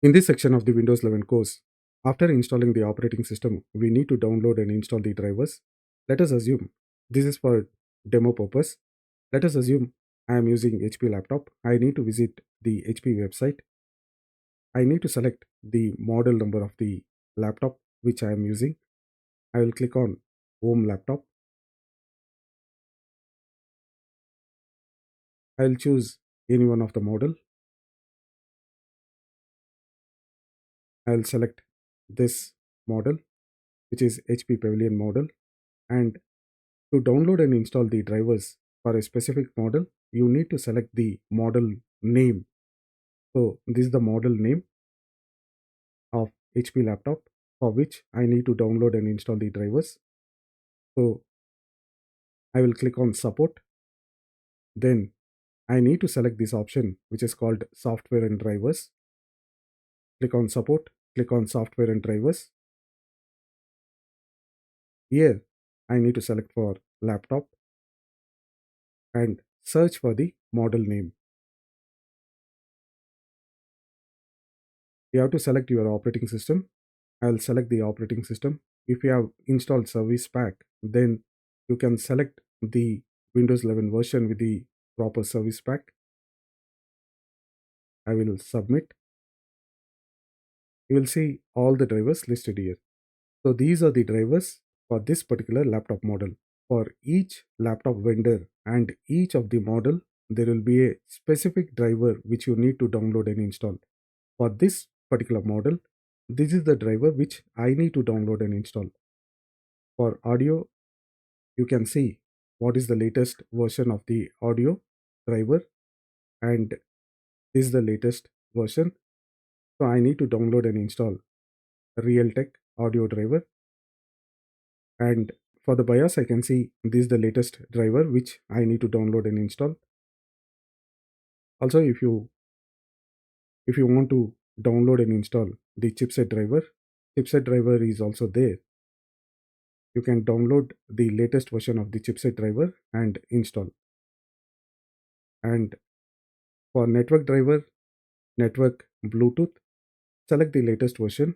In this section of the Windows 11 course, after installing the operating system, we need to download and install the drivers. Let us assume this is for demo purpose. Let us assume I am using HP laptop. I need to visit the HP website. I need to select the model number of the laptop which I am using. I will click on Home Laptop. I will choose any one of the model. I will select this model, which is HP Pavilion model. And to download and install the drivers for a specific model, you need to select the model name. So this is the model name of HP laptop for which I need to download and install the drivers. So I will click on support. Then I need to select this option which is called software and drivers. Click on support, click on software and drivers. Here I need to select for laptop and search for the model name. You have to select your operating system. I'll select the operating system. If you have installed service pack, then you can select the Windows 11 version with the proper service pack. I will submit. You will see all the drivers listed here. So these are the drivers for this particular laptop model. For each laptop vendor and each of the model, there will be a specific driver which you need to download and install. For this particular model, this is the driver which I need to download and install. For audio, you can see what is the latest version of the audio driver, and this is the latest version. So I need to download and install Realtek audio driver. And for the BIOS, I can see this is the latest driver which I need to download and install. Also, if you want to download and install the chipset driver is also there. You can download the latest version of the chipset driver and install. And for network driver, network Bluetooth, select the latest version,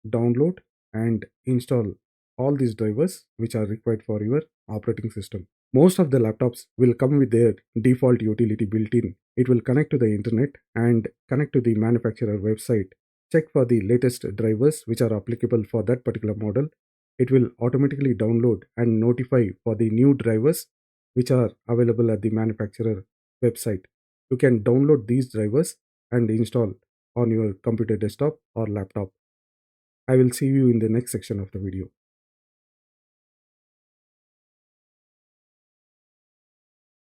download and install all these drivers which are required for your operating system. Most of the laptops will come with their default utility built in. It will connect to the internet and connect to the manufacturer website. Check for the latest drivers which are applicable for that particular model. It will automatically download and notify for the new drivers which are available at the manufacturer website. You can download these drivers and install on your computer desktop or laptop. I will see you in the next section of the video.